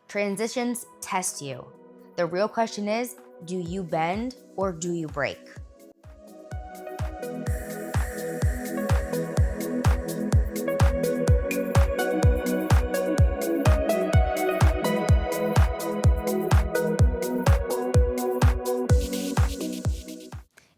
Transitions test you. The real question is, do you bend or do you break?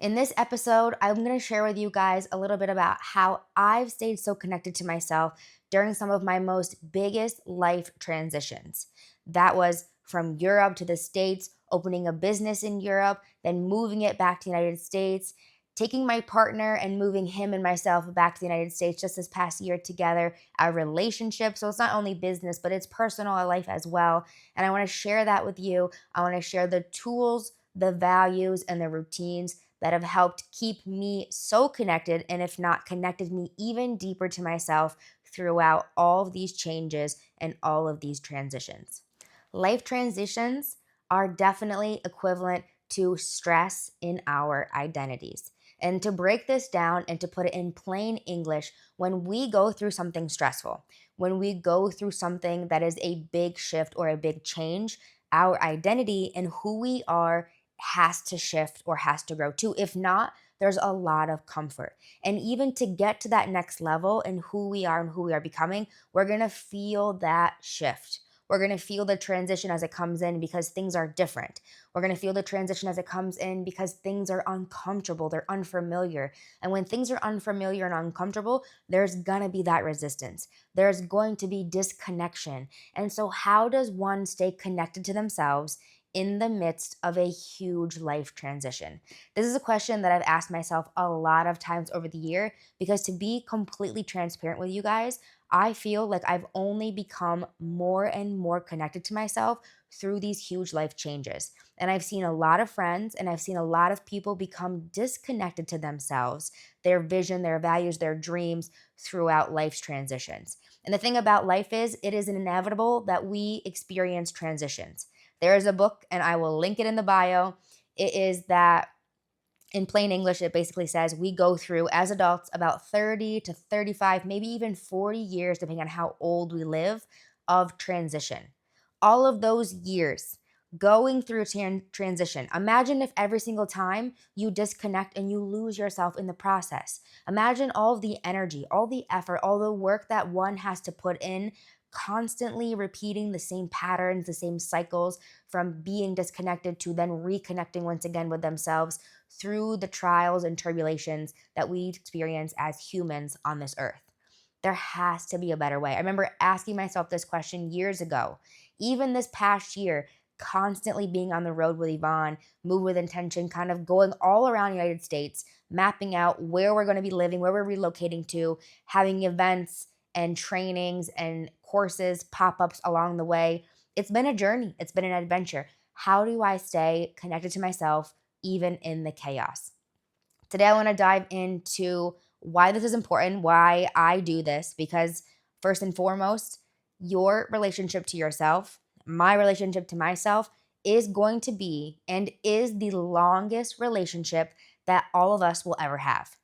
In this episode, I'm going to share with you guys a little bit about how I've stayed so connected to myself during some of my most biggest life transitions. That was from Europe to the States, opening a business in Europe, then moving it back to the United States, taking my partner and moving him and myself back to the United States just this past year together, our relationship. So it's not only business, but it's personal life as well. And I want to share that with you. I want to share the tools, the values, and the routines that have helped keep me so connected, and if not connected me even deeper to myself throughout all of these changes and all of these transitions. Life transitions are definitely equivalent to stress in our identities. And to break this down and to put it in plain English, when we go through something stressful, when we go through something that is a big shift or a big change, our identity and who we are has to shift or has to grow too. If not, there's a lot of comfort. And even to get to that next level and who we are and who we are becoming, we're going to feel that shift. We're going to feel the transition as it comes in because things are different. We're going to feel the transition as it comes in because things are uncomfortable, they're unfamiliar. And when things are unfamiliar and uncomfortable, there's going to be that resistance. There's going to be disconnection. And so, how does one stay connected to themselves in the midst of a huge life transition? This is a question that I've asked myself a lot of times over the year because, to be completely transparent with you guys, I feel like I've only become more and more connected to myself through these huge life changes. And I've seen a lot of friends and I've seen a lot of people become disconnected to themselves, their vision, their values, their dreams throughout life's transitions. And the thing about life is, it is inevitable that we experience transitions. There is a book, and I will link it in the bio. It is that, in plain English, it basically says we go through, as adults, about 30 to 35, maybe even 40 years, depending on how old we live, of transition. All of those years going through transition. Imagine if every single time you disconnect and you lose yourself in the process. Imagine all of the energy, all the effort, all the work that one has to put in, constantly repeating the same patterns, the same cycles, from being disconnected to then reconnecting once again with themselves through the trials and tribulations that we experience as humans on this earth. There has to be a better way. I remember asking myself this question years ago, even this past year, constantly being on the road with Yvonne, Move with Intention, kind of going all around the United States, mapping out where we're going to be living, where we're relocating to, having events and trainings and courses, pop-ups along the way. It's been a journey. It's been an adventure. How do I stay connected to myself even in the chaos? Today, I want to dive into why this is important, why I do this, because first and foremost, your relationship to yourself, my relationship to myself, is going to be and is the longest relationship that all of us will ever have.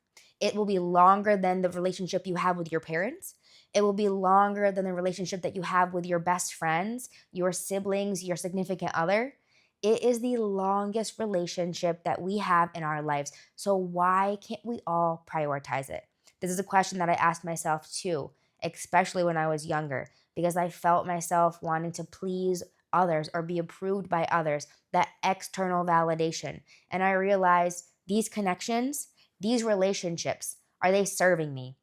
It will be longer than the relationship you have with your parents. It will be longer than the relationship that you have with your best friends, your siblings, your significant other. It is the longest relationship that we have in our lives. So why can't we all prioritize it? This is a question that I asked myself too, especially when I was younger, because I felt myself wanting to please others or be approved by others, that external validation. And I realized these connections, these relationships, are they serving me?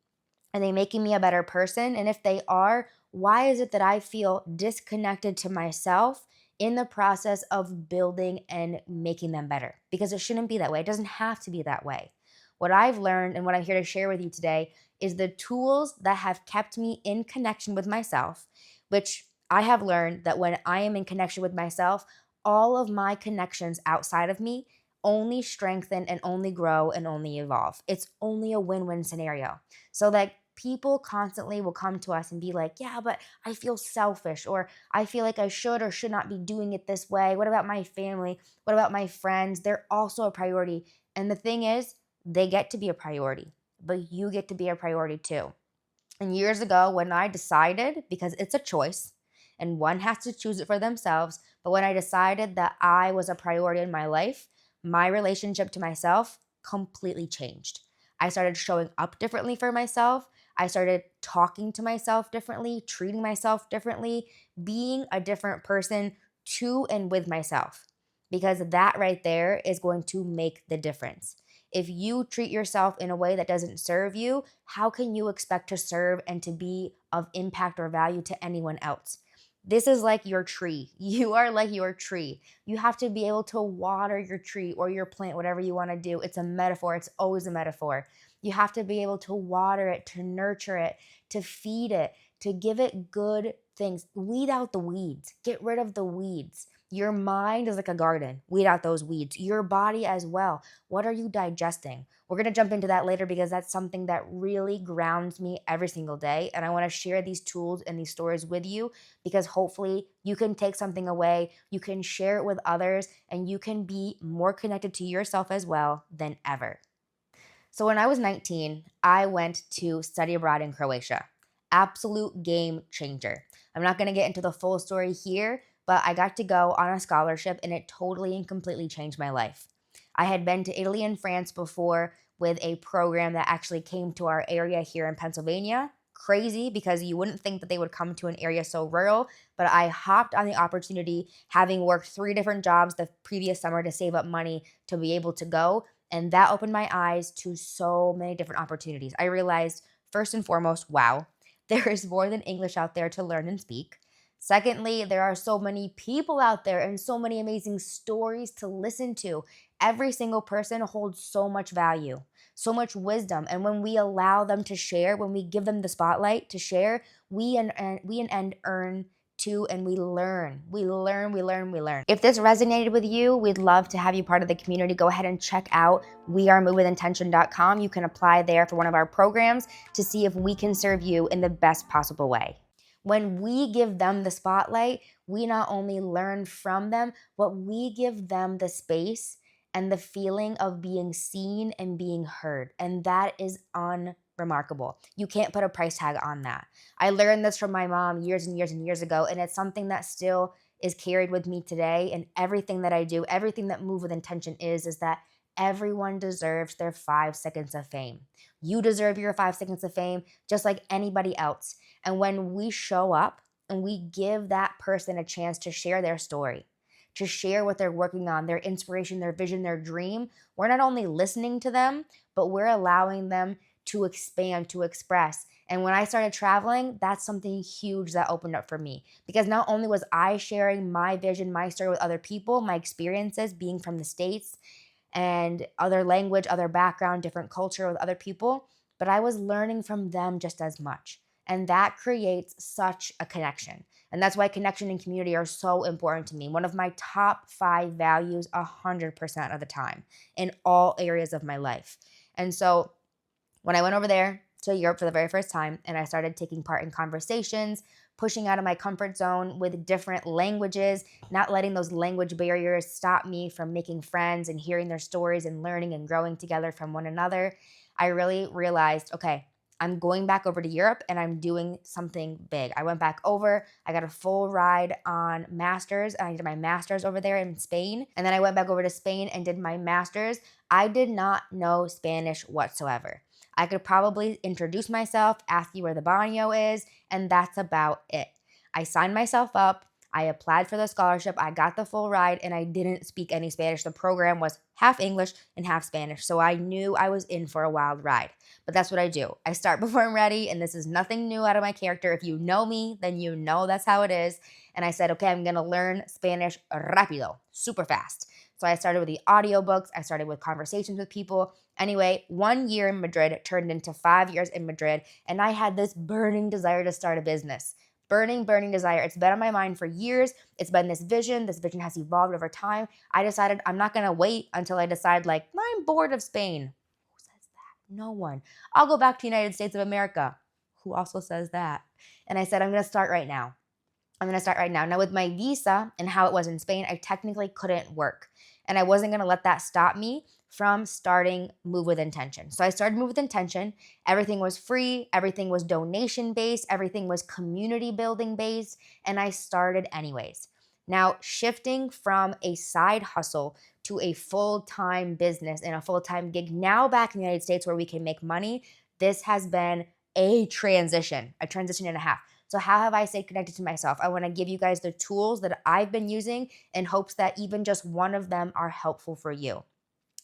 Are they making me a better person? And if they are, why is it that I feel disconnected to myself in the process of building and making them better? Because it shouldn't be that way. It doesn't have to be that way. What I've learned and what I'm here to share with you today is the tools that have kept me in connection with myself, which I have learned that when I am in connection with myself, all of my connections outside of me only strengthen and only grow and only evolve. It's only a win-win scenario. So that people constantly will come to us and be like, yeah, but I feel selfish, or I feel like I should or should not be doing it this way. What about my family? What about my friends? They're also a priority. And the thing is, they get to be a priority, but you get to be a priority too. And years ago, when I decided, because it's a choice, and one has to choose it for themselves. But when I decided that I was a priority in my life, my relationship to myself completely changed. I started showing up differently for myself. I started talking to myself differently, treating myself differently, being a different person to and with myself. Because that right there is going to make the difference. If you treat yourself in a way that doesn't serve you, how can you expect to serve and to be of impact or value to anyone else? This is like your tree. You are like your tree. You have to be able to water your tree or your plant, whatever you want to do. It's a metaphor, it's always a metaphor. You have to be able to water it, to nurture it, to feed it, to give it good things. Weed out the weeds, get rid of the weeds. Your mind is like a garden. Weed out those weeds. Your body as well. What are you digesting? We're going to jump into that later because that's something that really grounds me every single day. And I want to share these tools and these stories with you because hopefully you can take something away, you can share it with others, and you can be more connected to yourself as well than ever. So when I was 19, I went to study abroad in Croatia. Absolute game changer. I'm not going to get into the full story here, but I got to go on a scholarship and it totally and completely changed my life. I had been to Italy and France before with a program that actually came to our area here in Pennsylvania. Crazy because you wouldn't think that they would come to an area so rural, but I hopped on the opportunity, having worked 3 different jobs the previous summer to save up money to be able to go. And that opened my eyes to so many different opportunities. I realized, first and foremost, wow, there is more than English out there to learn and speak. Secondly, there are so many people out there and so many amazing stories to listen to. Every single person holds so much value, so much wisdom. And when we allow them to share, when we give them the spotlight to share, we in end earn too, and we learn. We learn, we learn, we learn. If this resonated with you, we'd love to have you part of the community. Go ahead and check out wearemovewithintention.com. You can apply there for one of our programs to see if we can serve you in the best possible way. When we give them the spotlight, we not only learn from them, but we give them the space and the feeling of being seen and being heard. And that is unremarkable. You can't put a price tag on that. I learned this from my mom years and years and years ago, and it's something that still is carried with me today. And everything that I do, everything that Move with Intention is that everyone deserves their 5 seconds of fame. You deserve your 5 seconds of fame just like anybody else. And when we show up and we give that person a chance to share their story, to share what they're working on, their inspiration, their vision, their dream, we're not only listening to them, but we're allowing them to expand, to express. And when I started traveling, that's something huge that opened up for me. Because not only was I sharing my vision, my story with other people, my experiences being from the States and other language, other background, different culture with other people, but I was learning from them just as much. And that creates such a connection. And that's why connection and community are so important to me. One of my top 5 values 100% of the time in all areas of my life. And so when I went over there to Europe for the very first time and I started taking part in conversations, pushing out of my comfort zone with different languages, not letting those language barriers stop me from making friends and hearing their stories and learning and growing together from one another, I really realized, okay, I'm going back over to Europe and I'm doing something big. I went back over, I got a full ride on masters, and I did my masters over there in Spain. And then I went back over to Spain and did my masters. I did not know Spanish whatsoever. I could probably introduce myself, ask you where the baño is, and that's about it. I signed myself up. I applied for the scholarship. I got the full ride and I didn't speak any Spanish. The program was half English and half Spanish. So I knew I was in for a wild ride. But that's what I do. I start before I'm ready, and this is nothing new out of my character. If you know me, then you know that's how it is. And I said, okay, I'm going to learn Spanish rápido, super fast. So I started with the audiobooks. I started with conversations with people. Anyway, 1 year in Madrid turned into 5 years in Madrid, and I had this burning desire to start a business. Burning desire. It's been on my mind for years. It's been this vision. This vision has evolved over time. I decided I'm not going to wait until I decide, like, I'm bored of Spain. Who says that? No one. I'll go back to the United States of America. Who also says that? And I said, I'm going to start right now. I'm going to start right now. Now, with my visa and how it was in Spain, I technically couldn't work. And I wasn't going to let that stop me from starting Move with Intention. So I started Move with Intention. Everything was free, everything was donation based, everything was community building based, and I started anyways. Now, shifting from a side hustle to a full-time business and a full-time gig now back in the United States where we can make money, this has been a transition and a half. So how have I stayed connected to myself? I want to give you guys the tools that I've been using in hopes that even just one of them are helpful for you.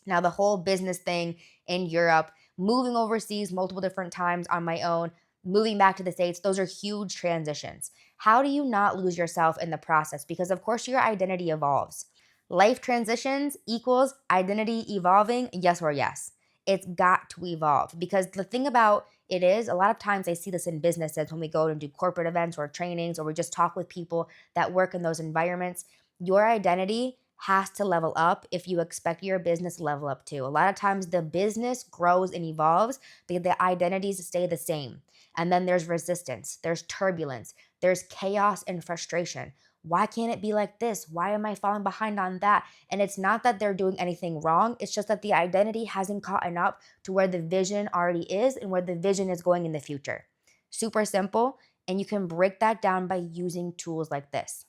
Now, the whole business thing in Europe, moving overseas multiple different times on my own, moving back to the States, those are huge transitions. How do you not lose yourself in the process? Because, of course, your identity evolves. Life transitions equals identity evolving, yes or yes. It's got to evolve because the thing about it is a lot of times I see this in businesses when we go and do corporate events or trainings or we just talk with people that work in those environments. Your identity has to level up if you expect your business to level up too. A lot of times the business grows and evolves because the identities stay the same. And then there's resistance, there's turbulence, there's chaos and frustration. Why can't it be like this? Why am I falling behind on that? And it's not that they're doing anything wrong. It's just that the identity hasn't caught up to where the vision already is and where the vision is going in the future. Super simple. And you can break that down by using tools like this.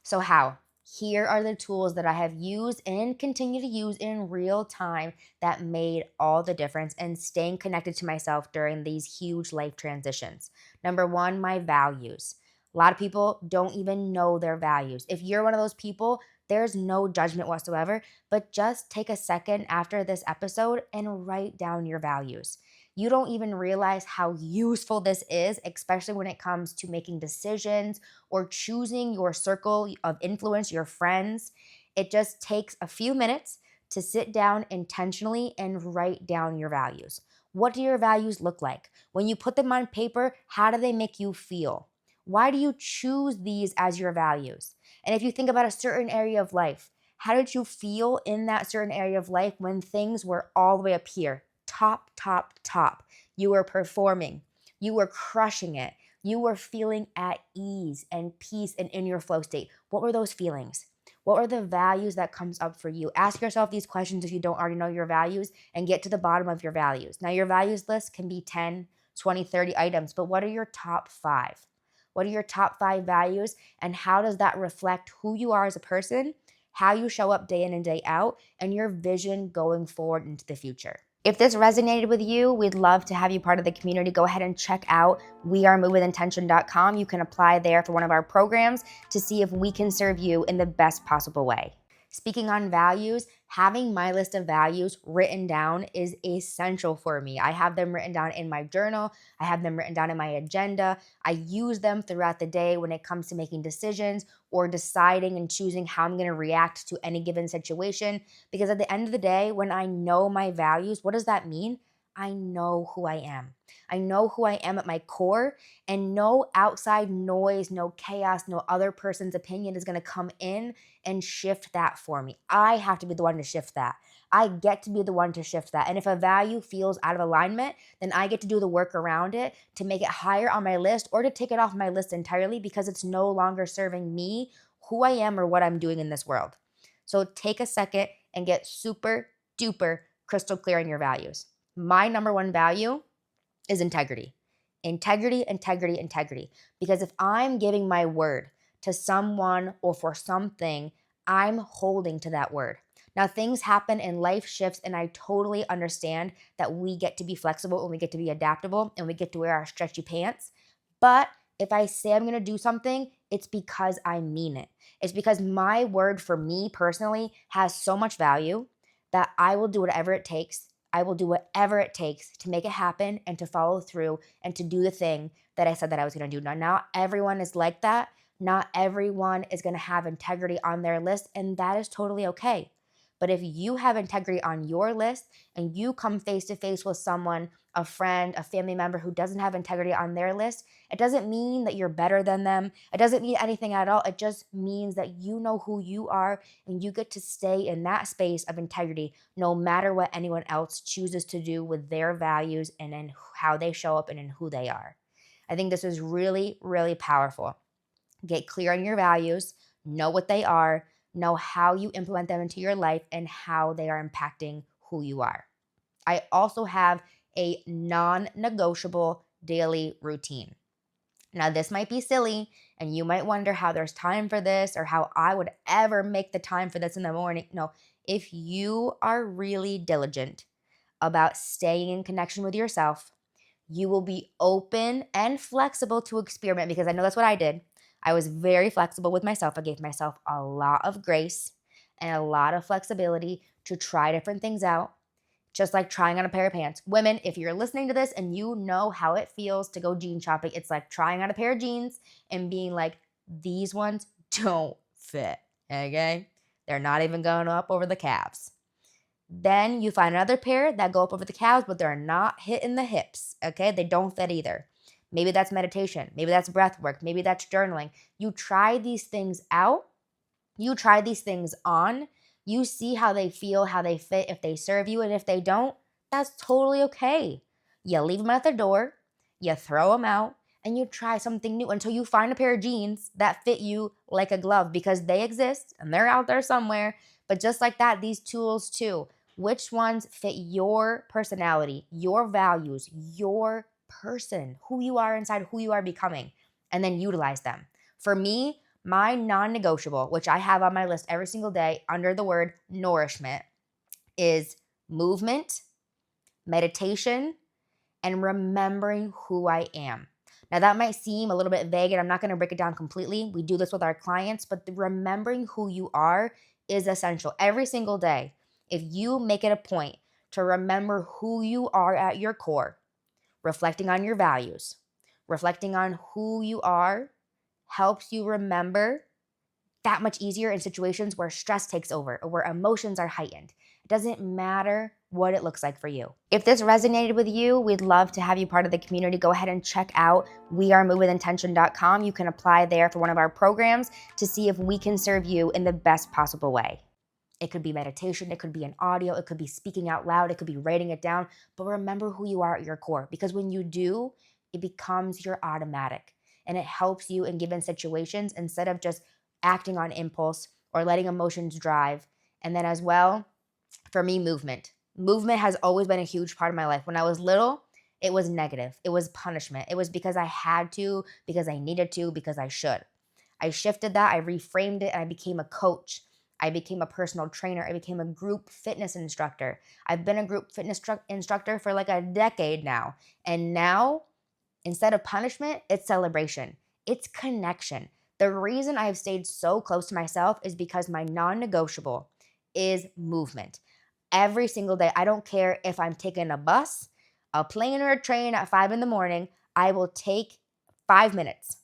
So, how? Here are the tools that I have used and continue to use in real time that made all the difference in staying connected to myself during these huge life transitions. Number one, my values. A lot of people don't even know their values. If you're one of those people, there's no judgment whatsoever, but just take a second after this episode and write down your values. You don't even realize how useful this is, especially when it comes to making decisions or choosing your circle of influence, your friends. It just takes a few minutes to sit down intentionally and write down your values. What do your values look like? When you put them on paper, how do they make you feel? Why do you choose these as your values? And if you think about a certain area of life, how did you feel in that certain area of life when things were all the way up here? Top, top, top. You were performing. You were crushing it. You were feeling at ease and peace and in your flow state. What were those feelings? What are the values that comes up for you? Ask yourself these questions if you don't already know your values and get to the bottom of your values. Now, your values list can be 10, 20, 30 items, but what are your top 5? What are your top 5 values and how does that reflect who you are as a person, how you show up day in and day out, and your vision going forward into the future? If this resonated with you, we'd love to have you part of the community. Go ahead and check out wearemovewithintention.com. You can apply there for one of our programs to see if we can serve you in the best possible way. Speaking on values, having my list of values written down is essential for me. I have them written down in my journal. I have them written down in my agenda. I use them throughout the day when it comes to making decisions or deciding and choosing how I'm going to react to any given situation. Because at the end of the day, when I know my values, what does that mean? I know who I am. I know who I am at my core, and no outside noise, no chaos, no other person's opinion is going to come in and shift that for me. I have to be the one to shift that. I get to be the one to shift that. And if a value feels out of alignment, then I get to do the work around it to make it higher on my list or to take it off my list entirely because it's no longer serving me, who I am, or what I'm doing in this world. So take a second and get super duper crystal clear on your values. My number one value is integrity. Integrity, integrity, integrity. Because if I'm giving my word to someone or for something, I'm holding to that word. Now, things happen and life shifts, and I totally understand that we get to be flexible and we get to be adaptable and we get to wear our stretchy pants. But if I say I'm going to do something, it's because I mean it. It's because my word for me personally has so much value that I will do whatever it takes. I will do whatever it takes to make it happen and to follow through and to do the thing that I said that I was going to do. Now, not everyone is like that. Not everyone is going to have integrity on their list, and that is totally okay. But if you have integrity on your list and you come face to face with someone, a friend, a family member who doesn't have integrity on their list, it doesn't mean that you're better than them. It doesn't mean anything at all. It just means that you know who you are and you get to stay in that space of integrity no matter what anyone else chooses to do with their values and in how they show up and in who they are. I think this is really, really powerful. Get clear on your values, know what they are, know how you implement them into your life and how they are impacting who you are. I also have a non-negotiable daily routine. Now, this might be silly, and you might wonder how there's time for this or how I would ever make the time for this in the morning. No, if you are really diligent about staying in connection with yourself, you will be open and flexible to experiment, because I know that's what I did. I was very flexible with myself. I gave myself a lot of grace and a lot of flexibility to try different things out, just like trying on a pair of pants. Women, if you're listening to this and you know how it feels to go jean shopping, it's like trying on a pair of jeans and being like, these ones don't fit, okay? They're not even going up over the calves. Then you find another pair that go up over the calves, but they're not hitting the hips, okay? They don't fit either. Maybe that's meditation. Maybe that's breath work. Maybe that's journaling. You try these things out. You try these things on. You see how they feel, how they fit, if they serve you. And if they don't, that's totally okay. You leave them at the door. You throw them out. And you try something new until you find a pair of jeans that fit you like a glove, because they exist and they're out there somewhere. But just like that, these tools too. Which ones fit your personality, your values, your person, who you are inside, who you are becoming, and then utilize them. For me, my non-negotiable, which I have on my list every single day under the word nourishment, is movement, meditation, and remembering who I am. Now, that might seem a little bit vague, and I'm not going to break it down completely. We do this with our clients, but remembering who you are is essential every single day. If you make it a point to remember who you are at your core, reflecting on your values, reflecting on who you are, helps you remember that much easier in situations where stress takes over or where emotions are heightened. It doesn't matter what it looks like for you. If this resonated with you, we'd love to have you part of the community. Go ahead and check out wearemovewithintention.com. You can apply there for one of our programs to see if we can serve you in the best possible way. It could be meditation, it could be an audio, it could be speaking out loud, it could be writing it down, but remember who you are at your core, because when you do, it becomes your automatic, and it helps you in given situations instead of just acting on impulse or letting emotions drive. And then as well, for me, movement. Movement has always been a huge part of my life. When I was little, it was negative. It was punishment. It was because I had to, because I needed to, because I should. I shifted that, I reframed it, and I became a coach. I became a personal trainer. I became a group fitness instructor. I've been a group fitness instructor for like a decade now. And now, instead of punishment, it's celebration. It's connection. The reason I have stayed so close to myself is because my non-negotiable is movement. Every single day, I don't care if I'm taking a bus, a plane, or a train at 5 in the morning, I will take 5 minutes.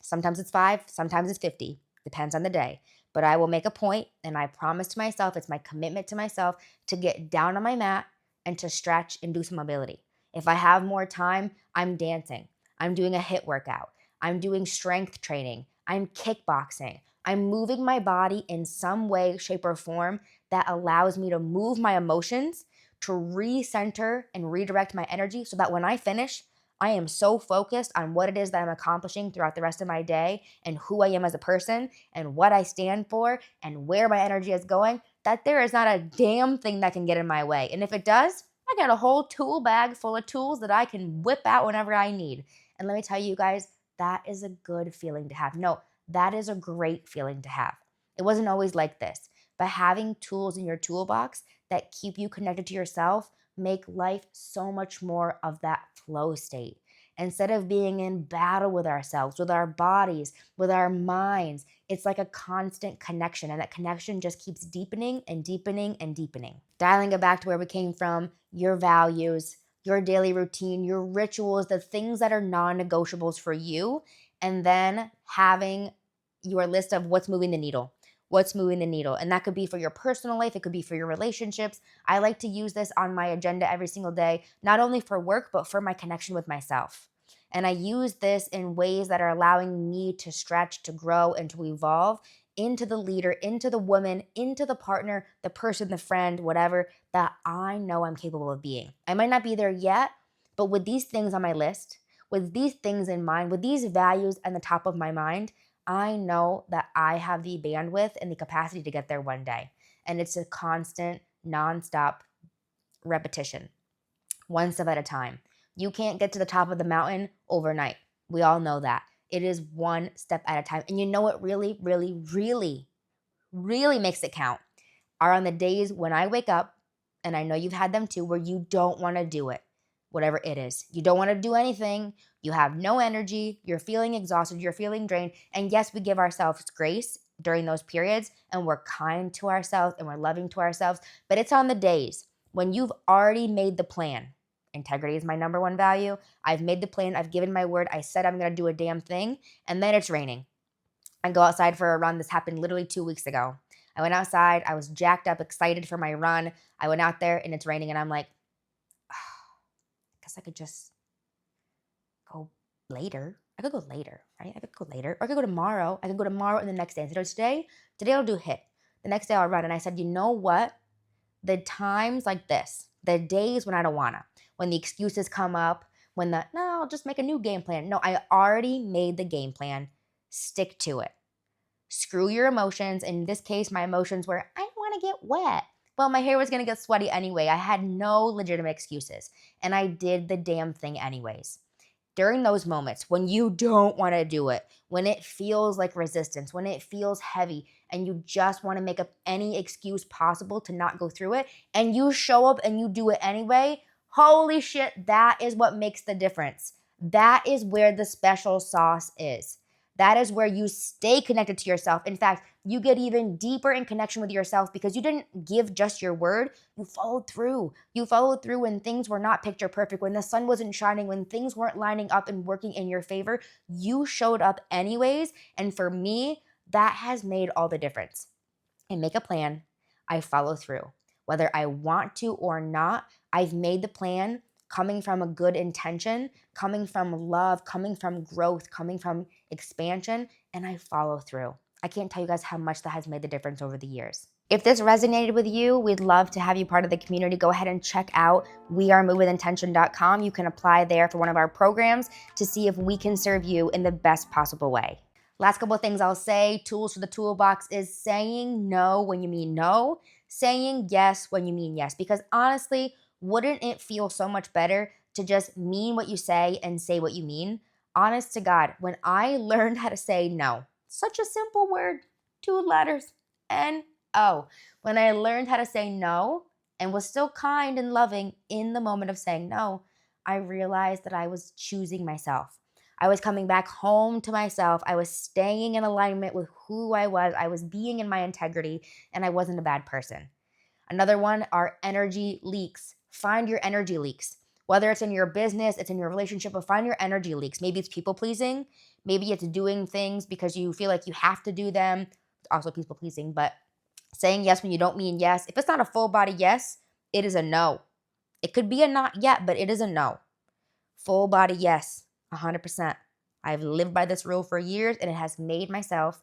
Sometimes it's 5, sometimes it's 50, depends on the day. But I will make a point, and I promise to myself, it's my commitment to myself, to get down on my mat and to stretch and do some mobility. If I have more time, I'm dancing. I'm doing a HIIT workout. I'm doing strength training. I'm kickboxing. I'm moving my body in some way, shape, or form that allows me to move my emotions, to recenter and redirect my energy so that when I finish, I am so focused on what it is that I'm accomplishing throughout the rest of my day and who I am as a person and what I stand for and where my energy is going, that there is not a damn thing that can get in my way. And if it does, I got a whole tool bag full of tools that I can whip out whenever I need. And let me tell you guys, that is a good feeling to have. No, that is a great feeling to have. It wasn't always like this, but having tools in your toolbox that keep you connected to yourself make life so much more of that flow state. Instead of being in battle with ourselves, with our bodies, with our minds, it's like a constant connection, and that connection just keeps deepening and deepening and deepening. Dialing it back to where we came from, your values, your daily routine, your rituals, the things that are non-negotiables for you, and then having your list of what's moving the needle. What's moving the needle. And that could be for your personal life. It could be for your relationships. I like to use this on my agenda every single day, not only for work, but for my connection with myself. And I use this in ways that are allowing me to stretch, to grow, and to evolve into the leader, into the woman, into the partner, the person, the friend, whatever, that I know I'm capable of being. I might not be there yet, but with these things on my list, with these things in mind, with these values at the top of my mind, I know that I have the bandwidth and the capacity to get there one day. And it's a constant, nonstop repetition, one step at a time. You can't get to the top of the mountain overnight. We all know that. It is one step at a time. And you know what really, really, really, really makes it count are on the days when I wake up, and I know you've had them too, where you don't want to do it, whatever it is. You don't want to do anything. You have no energy. You're feeling exhausted. You're feeling drained. And yes, we give ourselves grace during those periods, and we're kind to ourselves and we're loving to ourselves. But it's on the days when you've already made the plan. Integrity is my number one value. I've made the plan. I've given my word. I said I'm going to do a damn thing. And then it's raining. I go outside for a run. This happened literally 2 weeks ago. I went outside. I was jacked up, excited for my run. I went out there and it's raining and I'm like, oh, I guess I could just go later. I could go later, right? I could go later. Or I could go tomorrow. I could go tomorrow and the next day. Instead of today I'll do HIIT. The next day I'll run. And I said, you know what? The times like this, the days when I don't wanna, when the excuses come up, no, I'll just make a new game plan. No, I already made the game plan. Stick to it. Screw your emotions. In this case, my emotions were, I don't want to get wet. Well, my hair was going to get sweaty anyway. I had no legitimate excuses. And I did the damn thing anyways. During those moments when you don't want to do it, when it feels like resistance, when it feels heavy, and you just want to make up any excuse possible to not go through it, and you show up and you do it anyway, holy shit, that is what makes the difference. That is where the special sauce is. That is where you stay connected to yourself. In fact, you get even deeper in connection with yourself because you didn't give just your word. You followed through. You followed through when things were not picture perfect, when the sun wasn't shining, when things weren't lining up and working in your favor. You showed up anyways. And for me, that has made all the difference. I make a plan. I follow through. Whether I want to or not, I've made the plan coming from a good intention, coming from love, coming from growth, coming from expansion, and I follow through. I can't tell you guys how much that has made the difference over the years. If this resonated with you, we'd love to have you part of the community. Go ahead and check out wearemovewithintention.com. You can apply there for one of our programs to see if we can serve you in the best possible way. Last couple of things I'll say, tools for the toolbox is saying no when you mean no, saying yes when you mean yes. Because honestly, wouldn't it feel so much better to just mean what you say and say what you mean? Honest to God, when I learned how to say no, such a simple word, 2 letters, N-O. When I learned how to say no and was still kind and loving in the moment of saying no, I realized that I was choosing myself. I was coming back home to myself. I was staying in alignment with who I was. I was being in my integrity, and I wasn't a bad person. Another one are energy leaks. Find your energy leaks. Whether it's in your business, it's in your relationship, but find your energy leaks. Maybe it's people pleasing. Maybe it's doing things because you feel like you have to do them. It's also people pleasing, but saying yes when you don't mean yes. If it's not a full body yes, it is a no. It could be a not yet, but it is a no. Full body yes, 100%. I've lived by this rule for years, and it has made myself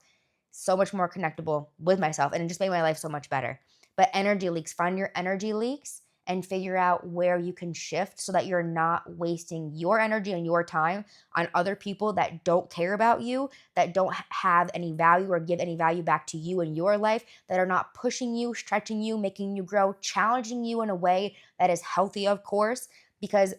so much more connectable with myself, and it just made my life so much better. But energy leaks, find your energy leaks and figure out where you can shift so that you're not wasting your energy and your time on other people that don't care about you, that don't have any value or give any value back to you in your life, that are not pushing you, stretching you, making you grow, challenging you in a way that is healthy, of course, because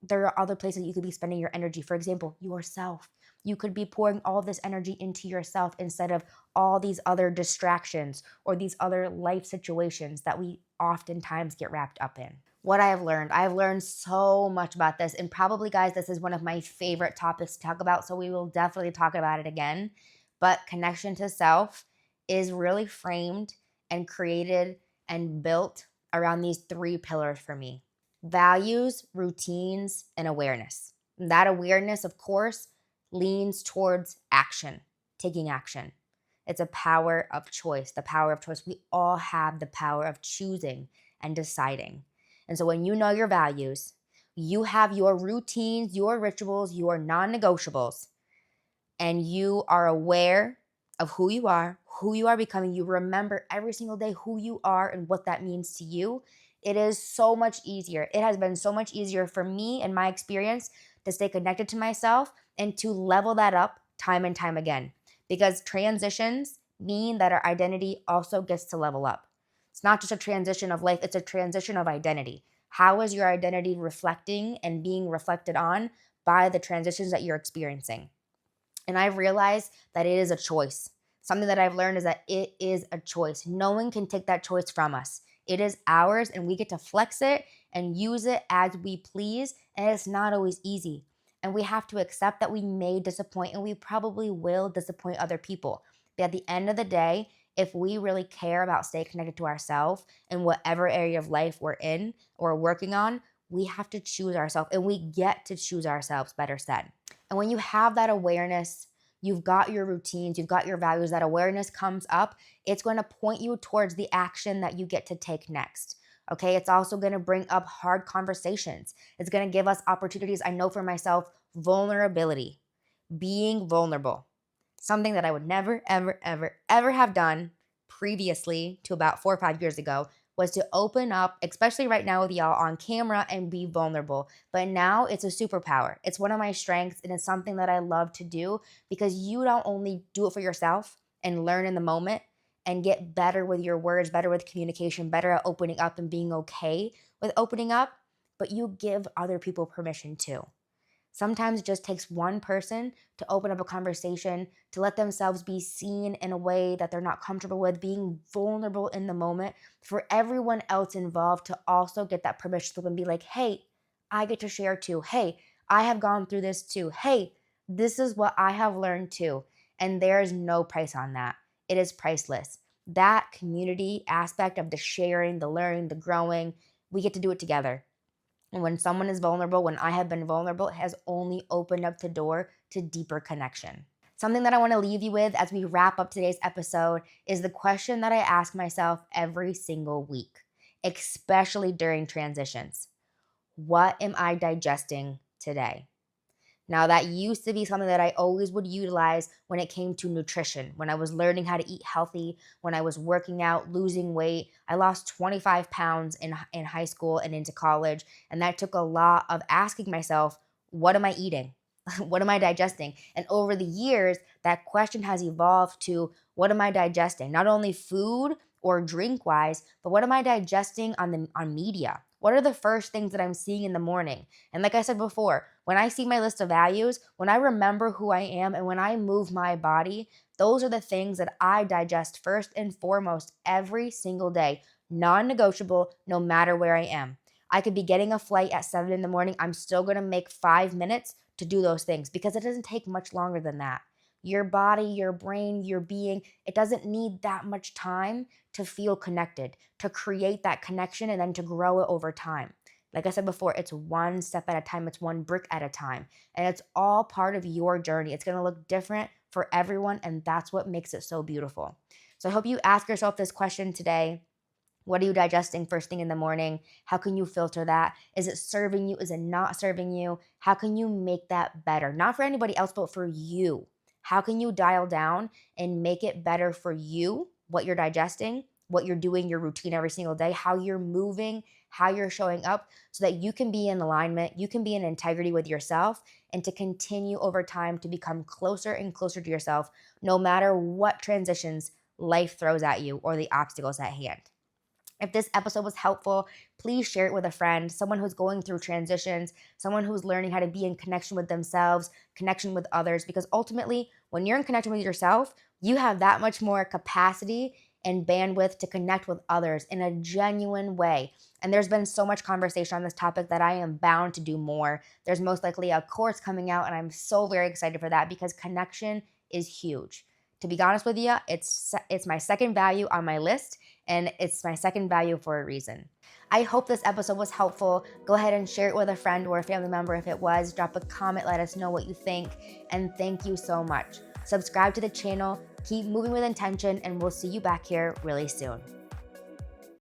there are other places you could be spending your energy. For example, yourself. You could be pouring all this energy into yourself instead of all these other distractions or these other life situations that we oftentimes get wrapped up in. What I've learned so much about this, and probably, guys, this is one of my favorite topics to talk about, so we will definitely talk about it again. But connection to self is really framed and created and built around these 3 pillars for me: values, routines, and awareness. And that awareness, of course, leans towards action, taking action. It's a power of choice, the power of choice. We all have the power of choosing and deciding. And so when you know your values, you have your routines, your rituals, your non-negotiables, and you are aware of who you are becoming. You remember every single day who you are and what that means to you. It is so much easier. It has been so much easier for me in my experience to stay connected to myself and to level that up time and time again. Because transitions mean that our identity also gets to level up. It's not just a transition of life, it's a transition of identity. How is your identity reflecting and being reflected on by the transitions that you're experiencing? And I've realized that it is a choice. Something that I've learned is that it is a choice. No one can take that choice from us. It is ours, and we get to flex it and use it as we please. And it's not always easy. And we have to accept that we may disappoint, and we probably will disappoint other people. But at the end of the day, if we really care about staying connected to ourselves in whatever area of life we're in or working on, we have to choose ourselves, and we get to choose ourselves, better said. And when you have that awareness, you've got your routines, you've got your values, that awareness comes up, it's going to point you towards the action that you get to take next. Okay, it's also going to bring up hard conversations. It's going to give us opportunities. I know for myself, vulnerability, being vulnerable, something that I would never, ever, ever, ever have done previously to about 4 or 5 years ago, was to open up, especially right now with y'all on camera, and be vulnerable. But now it's a superpower. It's one of my strengths, and it's something that I love to do because you don't only do it for yourself and learn in the moment and get better with your words, better with communication, better at opening up and being okay with opening up, but you give other people permission too. Sometimes it just takes one person to open up a conversation, to let themselves be seen in a way that they're not comfortable with, being vulnerable in the moment, for everyone else involved to also get that permission slip and be like, hey, I get to share too. Hey, I have gone through this too. Hey, this is what I have learned too. And there is no price on that. It is priceless. That community aspect of the sharing, the learning, the growing, we get to do it together. And when someone is vulnerable, when I have been vulnerable, it has only opened up the door to deeper connection. Something that I want to leave you with as we wrap up today's episode is the question that I ask myself every single week, especially during transitions. What am I digesting today? Now, that used to be something that I always would utilize when it came to nutrition. When I was learning how to eat healthy, when I was working out, losing weight, I lost 25 pounds in high school and into college. And that took a lot of asking myself, what am I eating? What am I digesting? And over the years, that question has evolved to, what am I digesting? Not only food or drink wise, but what am I digesting on media? What are the first things that I'm seeing in the morning? And like I said before, when I see my list of values, when I remember who I am, and when I move my body, those are the things that I digest first and foremost every single day, non-negotiable, no matter where I am. I could be getting a flight at 7 in the morning. I'm still going to make 5 minutes to do those things because it doesn't take much longer than that. Your body, your brain, your being, it doesn't need that much time to feel connected, to create that connection, and then to grow it over time. Like I said before, it's one step at a time, it's one brick at a time, and it's all part of your journey. It's going to look different for everyone, and that's what makes it so beautiful. So I hope you ask yourself this question today. What are you digesting first thing in the morning? How can you filter that? Is it serving you? Is it not serving you? How can you make that better? Not for anybody else, but for you. How can you dial down and make it better for you, what you're digesting, what you're doing, your routine every single day, how you're moving, how you're showing up, so that you can be in alignment, you can be in integrity with yourself, and to continue over time to become closer and closer to yourself, no matter what transitions life throws at you or the obstacles at hand. If this episode was helpful, please share it with a friend, someone who's going through transitions, someone who's learning how to be in connection with themselves, connection with others, because ultimately, when you're in connection with yourself, you have that much more capacity and bandwidth to connect with others in a genuine way. And there's been so much conversation on this topic that I am bound to do more. There's most likely a course coming out, and I'm so very excited for that because connection is huge. To be honest with you, it's my second value on my list, and it's my second value for a reason. I hope this episode was helpful. Go ahead and share it with a friend or a family member if it was. Drop a comment, let us know what you think, and thank you so much. Subscribe to the channel, keep moving with intention, and we'll see you back here really soon.